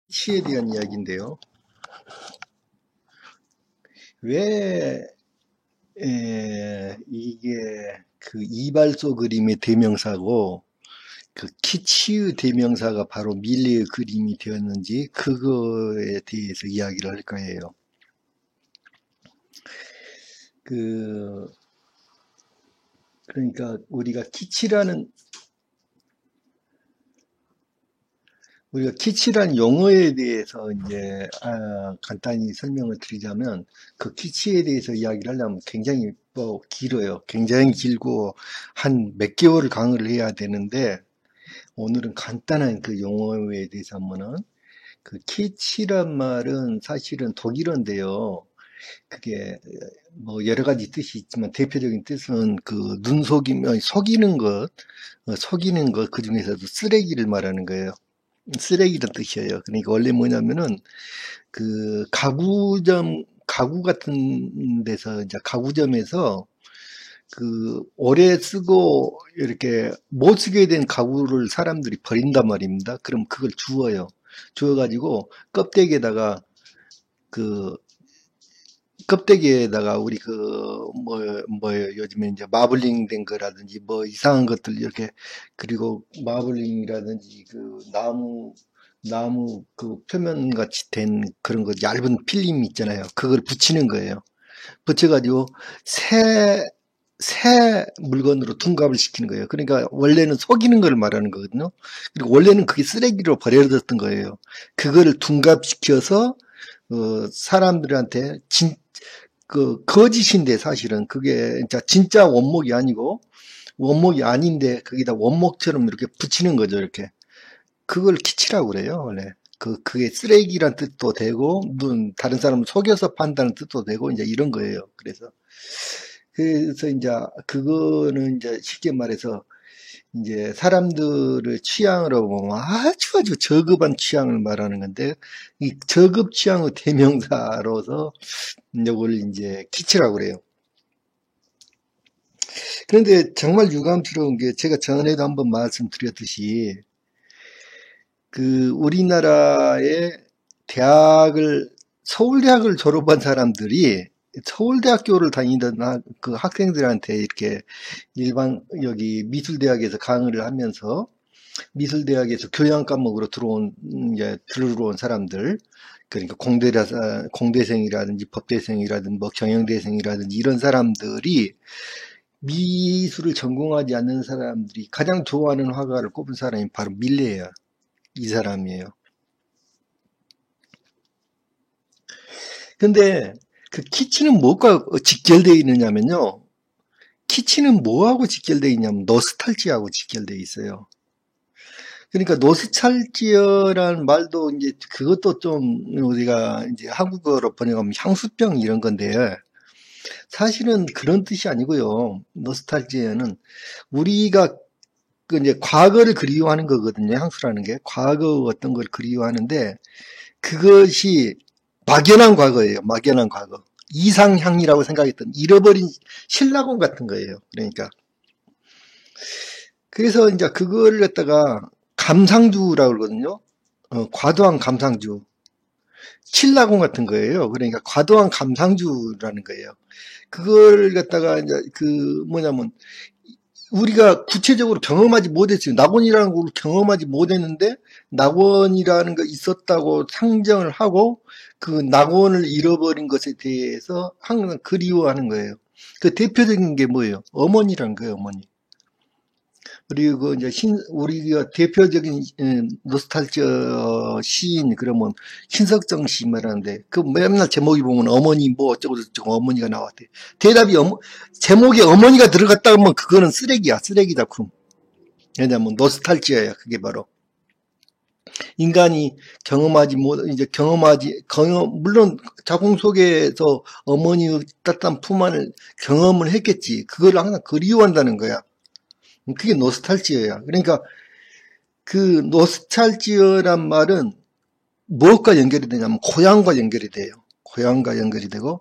시에 대한 이야기인데요. 왜 이게 그 이발소 그림의 대명사고 그 키치의 대명사가 바로 밀레의 그림이 되었는지 그거에 대해서 이야기를 할 거예요. 그 그러니까 우리가 키치라는 용어에 대해서 이제 간단히 설명을 드리자면 그 키치에 대해서 이야기를 하려면 굉장히 길어요. 굉장히 길고 한 몇 개월을 강의를 해야 되는데 오늘은 간단한 그 용어에 대해서 한번은 그 키치란 말은 사실은 독일어인데요. 그게 뭐 여러 가지 뜻이 있지만 대표적인 뜻은 그 눈속이면 속이는 것 그 중에서도 쓰레기를 말하는 거예요. 쓰레기란 뜻이에요. 그러니까 원래 뭐냐면은 그 가구 같은 데서 이제 가구점에서 그 오래 쓰고 이렇게 못 쓰게 된 가구를 사람들이 버린단 말입니다. 그럼 그걸 주워요. 주워가지고 그 껍데기에다가 우리 뭐예요 요즘에 이제 마블링 된 거라든지 뭐 이상한 것들 이렇게 그리고 마블링이라든지 그 나무 그 표면 같이 된 그런 거 얇은 필름 있잖아요. 그걸 붙이는 거예요. 붙여가지고 새 물건으로 둔갑을 시키는 거예요. 그러니까 원래는 속이는 걸 말하는 거거든요. 그리고 원래는 그게 쓰레기로 버려졌던 거예요. 그거를 둔갑시켜서 사람들한테 거짓인데 사실은 그게 진짜 원목이 아닌데 거기다 원목처럼 이렇게 붙이는 거죠. 이렇게 그걸 키치라고 그래요. 원래 그게 쓰레기란 뜻도 되고 다른 사람을 속여서 판다는 뜻도 되고 이제 이런 거예요. 그래서 이제 그거는 이제 쉽게 말해서 이제 사람들의 취향으로 보면 아주 저급한 취향을 말하는 건데 이 저급 취향의 대명사로서 이걸 이제 키치라고 그래요. 그런데 정말 유감스러운 게 제가 전에도 한번 말씀드렸듯이 그 우리나라의 서울대학을 졸업한 사람들이 서울대학교를 다니던 그 학생들한테 이렇게 여기 미술대학에서 강의를 하면서 미술대학에서 교양 과목으로 들어온 사람들, 그러니까 공대생이라든지 법대생이라든지 뭐 경영대생이라든지 이런 사람들이 미술을 전공하지 않는 사람들이 가장 좋아하는 화가를 꼽은 사람이 바로 밀레예요. 이 사람이에요. 근데 그 키치는 뭐가 직결되어 있느냐면요. 키치는 뭐하고 직결되어 있냐면 노스탈지아하고 직결되어 있어요. 그러니까 노스탈지어라는 말도 이제 그것도 좀 우리가 이제 한국어로 번역하면 향수병 이런 건데 사실은 그런 뜻이 아니고요. 노스탈지아는 우리가 그 이제 과거를 그리워하는 거거든요. 향수라는 게 과거 어떤 걸 그리워하는데 그것이 막연한 과거예요. 막연한 과거. 이상향이라고 생각했던 잃어버린 신라곤 같은 거예요. 그러니까 그래서 이제 그거를 갖다가 감상주라고 그러거든요. 과도한 감상주. 신라곤 같은 거예요. 그러니까 과도한 감상주라는 거예요. 그걸 갖다가 이제 뭐냐면 우리가 구체적으로 경험하지 못했어요. 낙원이라는 걸 경험하지 못했는데 낙원이라는 거 있었다고 상정을 하고 그 낙원을 잃어버린 것에 대해서 항상 그리워하는 거예요. 그 대표적인 게 뭐예요? 어머니라는 거예요, 어머니. 그리고 이제 우리가 대표적인 노스탈지어 시인 그러면 신석정 씨 말하는데 그 맨날 제목이 보면 어머니 뭐 어쩌고 저쩌고 어머니가 나왔대. 대답이 제목에 어머니가 들어갔다 하면 그거는 쓰레기야, 쓰레기 작품. 왜냐면 노스탈지어야 그게 바로 인간이 물론 자궁 속에서 어머니의 따뜻한 품 안을 경험을 했겠지. 그걸 항상 그리워한다는 거야. 그게 노스탈지어야. 그러니까 그 노스탈지어란 말은 무엇과 연결이 되냐면 고향과 연결이 돼요. 고향과 연결이 되고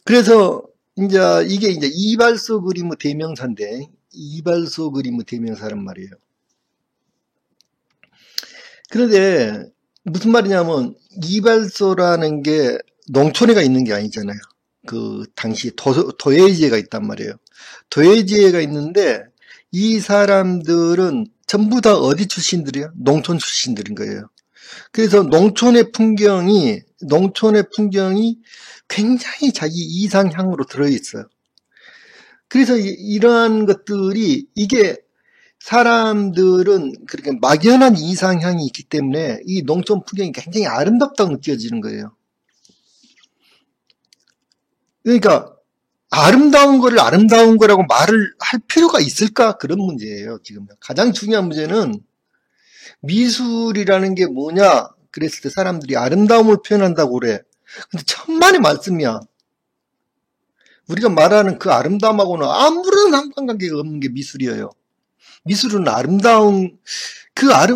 그래서 이게 이제 이발소 그림의 대명사인데 이발소 그림의 대명사란 말이에요. 그런데 무슨 말이냐면 이발소라는 게 농촌에가 있는 게 아니잖아요. 그 당시 도예지회가 있단 말이에요. 도예지회가 있는데 이 사람들은 전부 다 어디 출신들이에요? 농촌 출신들인 거예요. 그래서 농촌의 풍경이 굉장히 자기 이상향으로 들어있어요. 그래서 이러한 것들이 이게 사람들은 그렇게 막연한 이상향이 있기 때문에 이 농촌 풍경이 굉장히 아름답다고 느껴지는 거예요. 그러니까 아름다운 거를 아름다운 거라고 말을 할 필요가 있을까? 그런 문제예요. 지금 가장 중요한 문제는 미술이라는 게 뭐냐? 그랬을 때 사람들이 아름다움을 표현한다고 그래. 근데 천만의 말씀이야. 우리가 말하는 그 아름다움하고는 아무런 상관관계가 없는 게 미술이에요. 미술은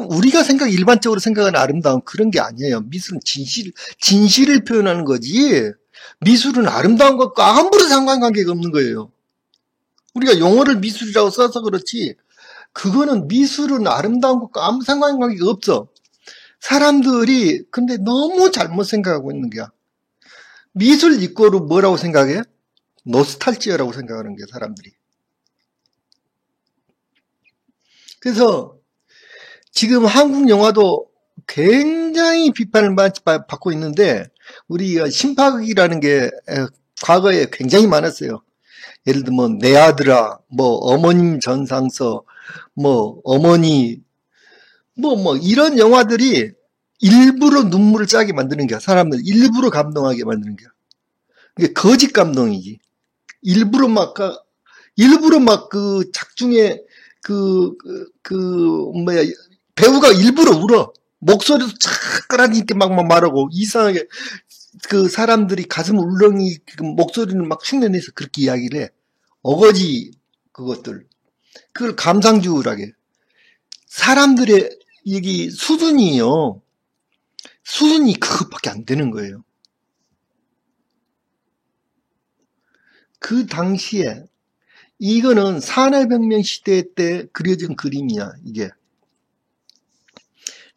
우리가 일반적으로 생각하는 아름다움 그런 게 아니에요. 미술은 진실을 표현하는 거지. 미술은 아름다운 것과 아무런 상관관계가 없는 거예요. 우리가 용어를 미술이라고 써서 그렇지, 그거는 미술은 아름다운 것과 아무 상관관계가 없어. 사람들이 근데 너무 잘못 생각하고 있는 거야. 미술 이꼬르 뭐라고 생각해? 노스탈지아라고 생각하는 게 사람들이. 그래서 지금 한국 영화도 굉장히 비판을 받고 있는데 우리가 심파극이라는 게 과거에 굉장히 많았어요. 예를 들면 내 아들아, 뭐 어머님 전상서, 뭐 어머니, 뭐 이런 영화들이 일부러 눈물을 짜게 만드는 거야. 사람들 일부러 감동하게 만드는 거야. 이게 거짓 감동이지. 일부러 막 그 작중에 뭐야, 배우가 일부러 울어. 목소리도 차끌하니까 막 말하고, 이상하게, 그 사람들이 가슴 울렁이, 목소리는 막 흉내내서 그렇게 이야기를 해. 어거지, 그것들. 그걸 감상주의라게. 사람들의, 수준이 그것밖에 안 되는 거예요. 그 당시에, 이거는 산해병명 시대 때 그려진 그림이야, 이게.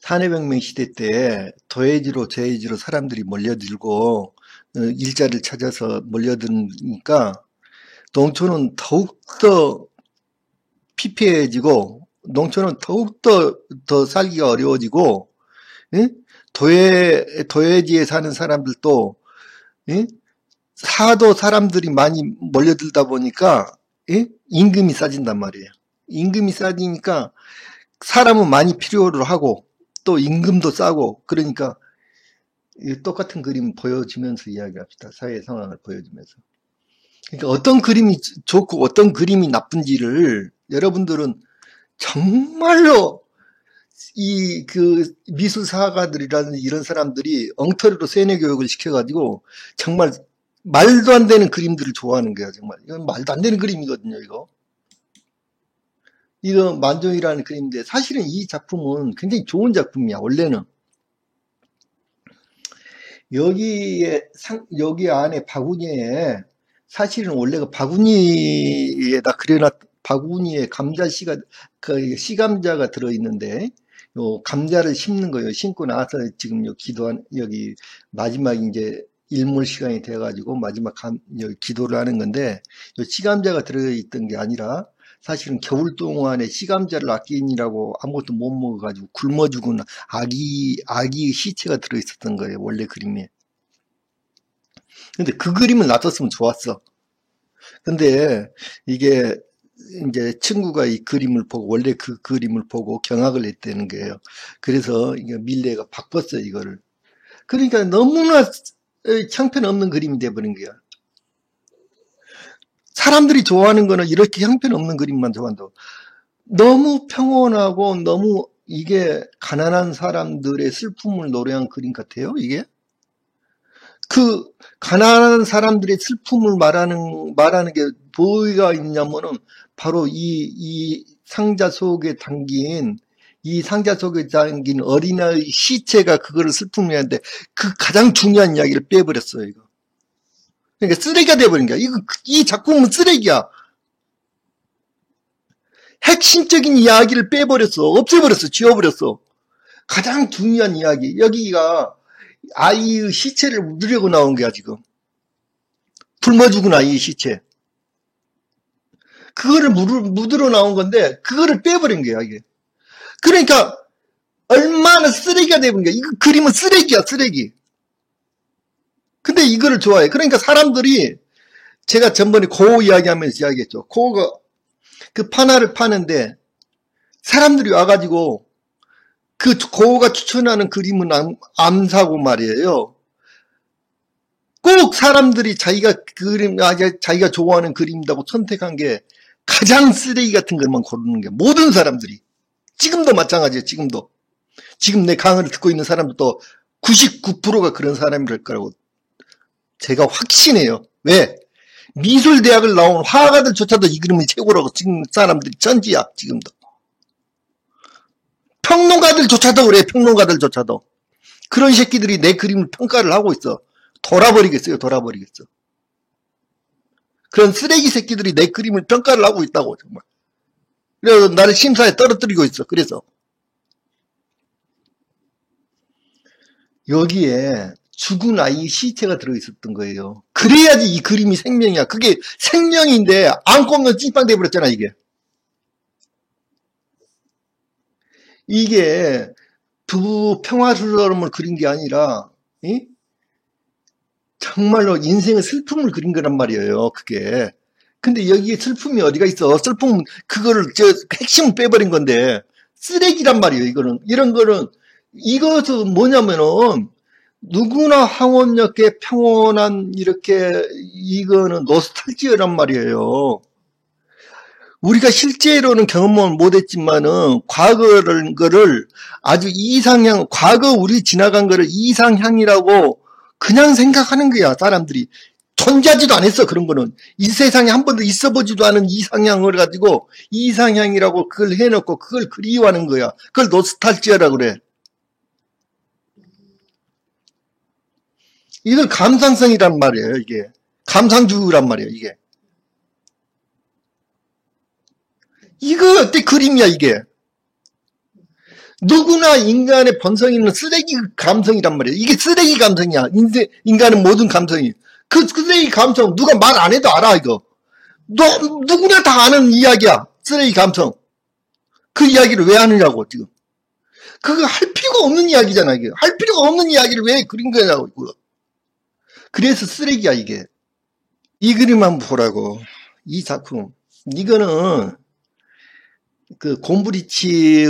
산해병명 시대 때 도예지로 제지로 사람들이 몰려들고 일자리를 찾아서 몰려드니까 농촌은 더욱더 피폐해지고 농촌은 더욱더 더 살기가 어려워지고, 도예지에 사는 사람들도, 사도 사람들이 많이 몰려들다 보니까 임금이 싸진단 말이에요. 임금이 싸지니까 사람은 많이 필요로 하고 또 임금도 싸고, 그러니까 똑같은 그림 보여주면서 이야기합시다. 사회 상황을 보여주면서. 그러니까 어떤 그림이 좋고 어떤 그림이 나쁜지를 여러분들은 정말로 그 미술사가들이라는 이런 사람들이 엉터리로 세뇌 교육을 시켜가지고 정말 말도 안 되는 그림들을 좋아하는 거야. 정말 이건 말도 안 되는 그림이거든요. 이거 만종이라는 그림인데 사실은 이 작품은 굉장히 좋은 작품이야. 원래는 여기 안에 바구니에 사실은 원래가 바구니에다 바구니에 그 시감자가 들어있는데, 요 감자를 심는 거예요. 심고 나서 지금 여기 마지막 이제 일몰 시간이 돼가지고 마지막 여기 기도를 하는 건데, 요 시감자가 들어있던 게 아니라 사실은 겨울 동안에 시감자를 아끼느라고 아무것도 못 먹어가지고 굶어 죽은 아기 시체가 들어있었던 거예요. 원래 그림에. 근데 그 그림을 놔뒀으면 좋았어. 근데 이게 이제 친구가 이 그림을 보고, 원래 그 그림을 보고 경악을 했다는 거예요. 그래서 이게 밀레가 바꿨어요, 이거를. 그러니까 너무나 형편없는 그림이 돼버린 거야. 사람들이 좋아하는 거는 이렇게 형편없는 그림만 좋아한다고. 너무 평온하고 너무 이게 가난한 사람들의 슬픔을 노래한 그림 같아요, 이게. 그 가난한 사람들의 슬픔을 말하는 게 뭐가 있냐면은 바로 이 상자 속에 담긴 어린아이 시체가 그거를 슬픔을 하는데 그 가장 중요한 이야기를 빼버렸어요, 이거. 그러니까 쓰레기가 돼버린 거야. 이 작품은 쓰레기야. 핵심적인 이야기를 빼버렸어. 없애버렸어. 지워버렸어. 가장 중요한 이야기. 여기가 아이의 시체를 묻으려고 나온 거야, 지금. 굶어 죽은 아이의 시체. 그거를 묻으러 나온 건데, 그거를 빼버린 거야, 이게. 그러니까, 얼마나 쓰레기가 되는 거야. 이거 그림은 쓰레기야, 쓰레기. 근데 이거를 좋아해. 그러니까 사람들이, 제가 전번에 고 이야기하면서 이야기했죠. 고가, 그 판화를 파는데, 사람들이 와가지고, 그 고가 추천하는 그림은 안 사고 말이에요. 꼭 사람들이 자기가 좋아하는 그림이라고 선택한 게 가장 쓰레기 같은 것만 고르는 게 모든 사람들이. 지금도 마찬가지예요, 지금도. 지금 내 강의를 듣고 있는 사람들도 99%가 그런 사람일 거라고 제가 확신해요. 왜? 미술대학을 나온 화가들조차도 이 그림이 최고라고 지금 사람들이 천지야, 지금도. 평론가들조차도 그래, 평론가들조차도. 그런 새끼들이 내 그림을 평가를 하고 있어. 돌아버리겠어요, 돌아버리겠어. 그런 쓰레기 새끼들이 내 그림을 평가를 하고 있다고, 정말. 그래서 나를 심사에 떨어뜨리고 있어, 그래서. 여기에 죽은 아이 시체가 들어있었던 거예요. 그래야지 이 그림이 생명이야. 그게 생명인데, 안 꼽는 찐빵 돼버렸잖아, 이게. 이게 부부 평화스러움을 그린 게 아니라 정말로 인생의 슬픔을 그린 거란 말이에요. 그게. 근데 여기에 슬픔이 어디가 있어? 슬픔은 그거를 핵심을 빼버린 건데 쓰레기란 말이에요. 이거는 이런 거는 이것은 뭐냐면은 누구나 황혼역계 평온한 이렇게 이거는 노스탈지어란 말이에요. 우리가 실제로는 경험은 못했지만은 과거를 아주 이상향, 과거 우리 지나간 거를 이상향이라고 그냥 생각하는 거야, 사람들이. 존재하지도 않았어, 그런 거는. 이 세상에 한 번도 있어보지도 않은 이상향을 가지고 이상향이라고 그걸 해놓고 그걸 그리워하는 거야. 그걸 노스탈지어라고 그래. 이걸 감상성이란 말이에요, 이게. 감상주의란 말이에요, 이게. 이거 어때 그림이야, 이게. 누구나 인간의 본성이 있는 쓰레기 감성이란 말이야. 이게 쓰레기 감성이야. 인간은 모든 감성이. 그 쓰레기 감성 누가 말 안 해도 알아, 이거. 누구나 다 아는 이야기야. 쓰레기 감성. 그 이야기를 왜 하느냐고, 지금. 그거 할 필요가 없는 이야기잖아, 이게. 할 필요가 없는 이야기를 왜 그린 거냐고, 이거. 그래서 쓰레기야, 이게. 이 그림 한번 보라고. 이 작품. 이거는 그 곰브리치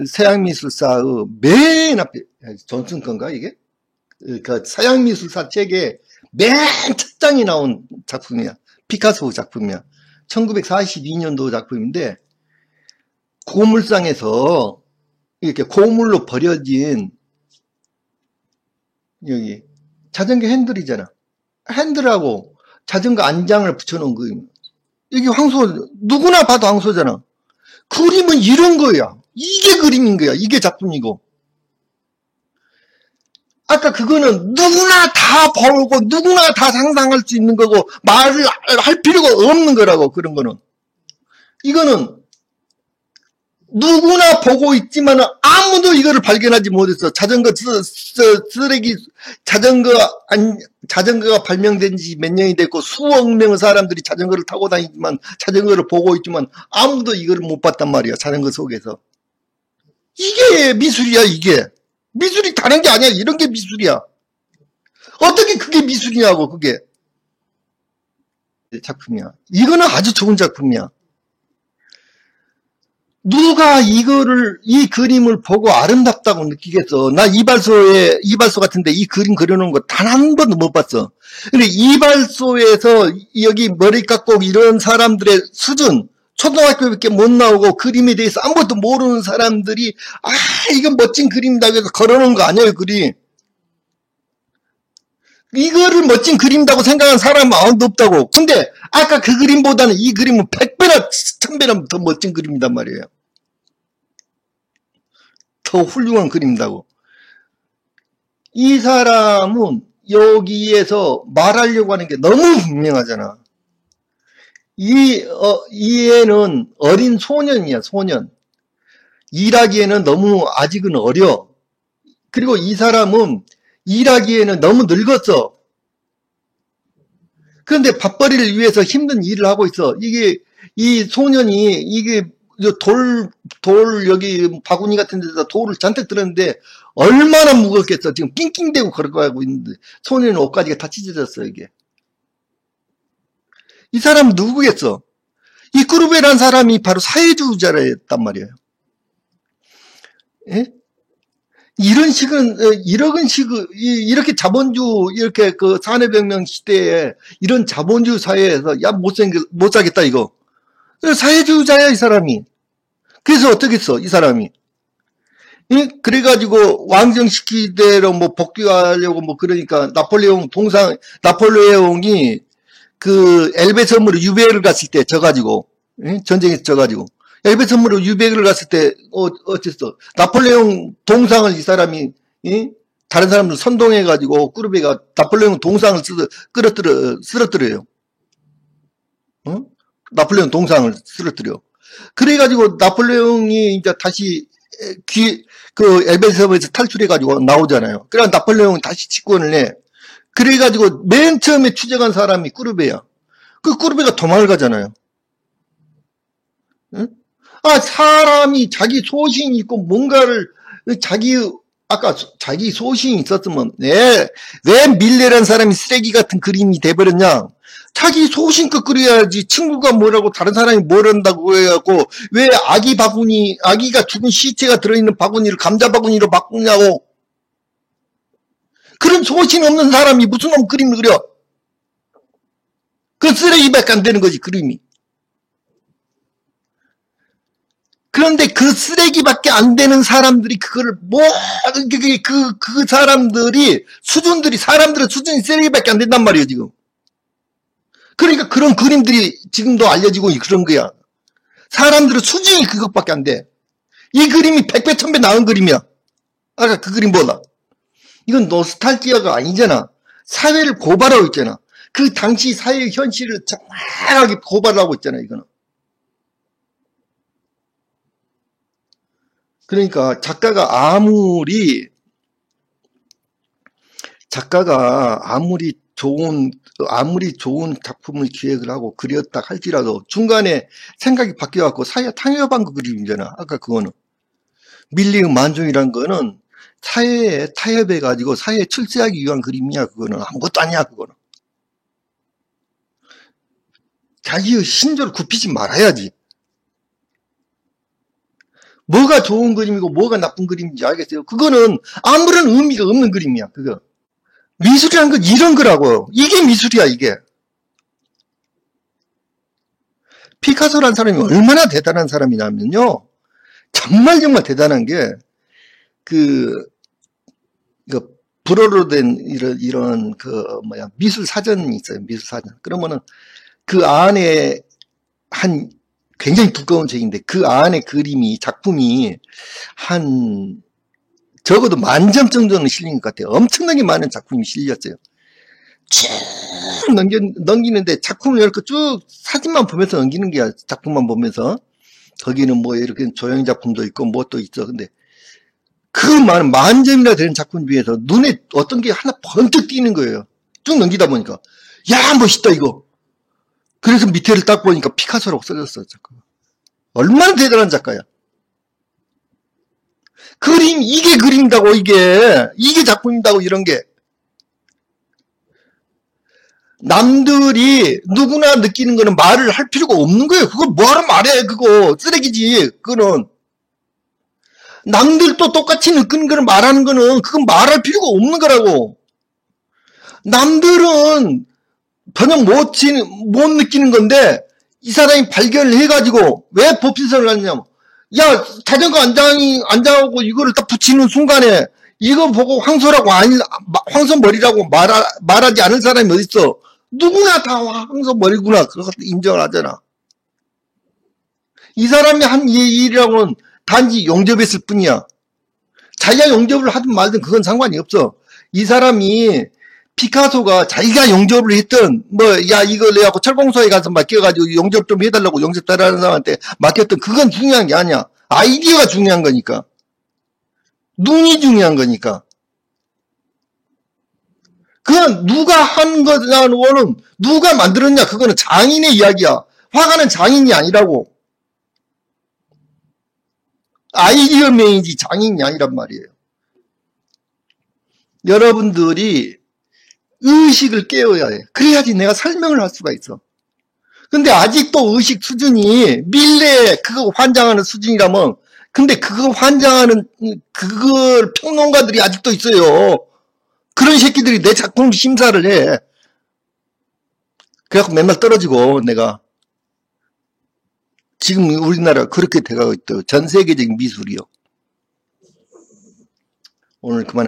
서양미술사의 맨 앞에, 존슨 건가, 이게? 그 서양미술사 책에 맨 첫 장에 나온 작품이야. 피카소 작품이야. 1942년도 작품인데, 고물상에서 이렇게 고물로 버려진, 여기, 자전거 핸들이잖아. 핸들하고 자전거 안장을 붙여놓은 거예요. 이게 황소, 누구나 봐도 황소잖아. 그림은 이런 거야. 이게 그림인 거야. 이게 작품이고. 아까 그거는 누구나 다 보고 누구나 다 상상할 수 있는 거고 말을 할 필요가 없는 거라고. 그런 거는. 이거는 누구나 보고 있지만 아무도 이거를 발견하지 못했어. 자전거 쓰레기 자전거가 발명된 지 몇 년이 됐고 수억 명의 사람들이 자전거를 타고 다니지만 자전거를 보고 있지만 아무도 이거를 못 봤단 말이야. 자전거 속에서. 이게 미술이야, 이게. 미술이 다른 게 아니야. 이런 게 미술이야. 어떻게 그게 미술이냐고, 그게. 작품이야. 이거는 아주 좋은 작품이야. 누가 이 그림을 보고 아름답다고 느끼겠어. 나 이발소 같은데 이 그림 그려놓은 거 단 한 번도 못 봤어. 근데 이발소에서 여기 머리 깎고 이런 사람들의 수준, 초등학교밖에 못 나오고 그림에 대해서 아무것도 모르는 사람들이, 이건 멋진 그림이다 해서 걸어놓은 거 아니에요, 그림. 이거를 멋진 그림이라고 생각하는 사람은 아무도 없다고. 근데 아까 그 그림보다는 이 그림은 100배나 1000배나 더 멋진 그림이단 말이에요. 더 훌륭한 그림이라고. 이 사람은 여기에서 말하려고 하는 게 너무 분명하잖아. 이 애는 어린 소년이야, 소년. 일하기에는 너무 아직은 어려. 그리고 이 사람은 일하기에는 너무 늙었어. 그런데 밥벌이를 위해서 힘든 일을 하고 있어. 이 소년이, 여기 바구니 같은 데서 돌을 잔뜩 들었는데, 얼마나 무겁겠어. 지금 낑낑대고 걸어가고 있는데, 소년의 옷가지가 다 찢어졌어, 이게. 이 사람은 누구겠어? 이 꾸르베라는 사람이 바로 사회주의자였단 말이에요. 예? 이렇게 이렇게 그 산업혁명 시대에 이런 자본주의 사회에서, 야, 못 사겠다, 이거. 사회주의자야, 이 사람이. 그래서 어떻겠어, 이 사람이. 예? 그래가지고 왕정시키대로 뭐 복귀하려고 뭐 그러니까 나폴레옹이 그 엘베 섬으로 유배를 갔을 때 져가지고, 예? 전쟁에서 져가지고. 엘베 섬으로 유배를 갔을 때, 어쨌어. 나폴레옹 동상을 이 사람이, 예? 다른 사람들 선동해가지고, 꾸르베가 나폴레옹 동상을 쓰러뜨려요. 어? 나폴레옹 동상을 쓰러뜨려. 그래가지고, 나폴레옹이 이제 다시, 그 엘베 섬에서 탈출해가지고 나오잖아요. 그래 나폴레옹이 다시 집권을 해. 그래가지고, 맨 처음에 추적한 사람이 꾸르베야. 그 꾸르베가 도망을 가잖아요. 응? 사람이 자기 소신이 있고 뭔가를 아까 자기 소신이 있었으면 왜 밀레라는 사람이 쓰레기 같은 그림이 돼버렸냐? 자기 소신껏 그려야지. 친구가 뭐라고 다른 사람이 뭐란다고 해갖고 왜 아기가 죽은 시체가 들어있는 바구니를 감자 바구니로 바꾸냐고. 그런 소신 없는 사람이 무슨 놈 그림을 그려? 그 쓰레기밖에 안 되는 거지, 그림이. 그런데 그 쓰레기밖에 안 되는 사람들이 그거를 사람들의 수준이 쓰레기밖에 안 된단 말이에요, 지금. 그러니까 그런 그림들이 지금도 알려지고 그런 거야. 사람들의 수준이 그것밖에 안 돼. 이 그림이 100배, 1000배 나은 그림이야. 아까 그 그림보다. 이건 노스탈지아가 아니잖아. 사회를 고발하고 있잖아. 그 당시 사회 현실을 정확하게 고발하고 있잖아, 이거는. 그러니까 작가가 아무리 좋은 작품을 기획을 하고 그렸다 할지라도 중간에 생각이 바뀌어갖고 사회 타협한 그 그림이잖아. 아까 그거는. 밀리의 만종이란 거는 사회에 타협해가지고 사회에 출세하기 위한 그림이야. 그거는 아무것도 아니야. 그거는. 자기의 신조를 굽히지 말아야지. 뭐가 좋은 그림이고 뭐가 나쁜 그림인지 알겠어요? 그거는 아무런 의미가 없는 그림이야. 그거. 미술이란 건 이런 거라고. 이게 미술이야, 이게. 피카소라는 사람이 얼마나 대단한 사람이냐면요. 정말 대단한 게, 불어로 된 미술 사전이 있어요. 미술 사전. 그러면은 그 안에 굉장히 두꺼운 책인데 그 안에 작품이 적어도 10,000점 정도는 실린 것 같아요. 엄청나게 많은 작품이 실렸어요. 쭉 넘기는데 작품을 이렇게 쭉 사진만 보면서 넘기는 게 작품만 보면서 거기는 뭐 이렇게 조형 작품도 있고 뭐 또 있어. 근데 그 많은 10,000점이나 되는 작품 중에서 눈에 어떤 게 하나 번뜩 띄는 거예요. 쭉 넘기다 보니까 야 멋있다 이거. 그래서 밑에를 딱 보니까 피카소라고 써졌어. 작가. 얼마나 대단한 작가야. 이게 그림이다고, 이게 작품이다고, 이런 게. 남들이 누구나 느끼는 거는 말을 할 필요가 없는 거예요. 그걸 뭐하러 말해, 그거. 쓰레기지, 그거는. 남들도 똑같이 느끼는 거는 말하는 거는, 그건 말할 필요가 없는 거라고. 남들은 전혀 못 느끼는 건데, 이 사람이 발견을 해가지고, 왜 법신선을 하느냐면, 야, 자전거 안장하고 이거를 딱 붙이는 순간에, 이거 보고 황소머리라고 말하지 않은 사람이 어딨어? 누구나 다 황소머리구나. 그것도 인정을 하잖아. 이 사람이 한 일이라고는 단지 용접했을 뿐이야. 자기가 용접을 하든 말든 그건 상관이 없어. 이 사람이 피카소가 자기가 용접을 했던 이거 내갖고 철공소에 가서 맡겨가지고 용접 좀 해달라고 용접 잘하는 사람한테 맡겼던 그건 중요한 게 아니야. 아이디어가 중요한 거니까. 눈이 중요한 거니까. 그건 누가 한 거는 누가 만들었냐, 그거는 장인의 이야기야. 화가는 장인이 아니라고. 아이디어맨이지 장인이 아니란 말이에요. 여러분들이 의식을 깨워야 해. 그래야지 내가 설명을 할 수가 있어. 근데 아직도 의식 수준이 밀레 그거 환장하는 수준이라면, 근데 그거 환장하는 그걸 평론가들이 아직도 있어요. 그런 새끼들이 내 작품 심사를 해. 그래갖고 맨날 떨어지고 내가. 지금 우리나라 그렇게 돼가고 있대요. 전 세계적인 미술이요. 오늘 그만.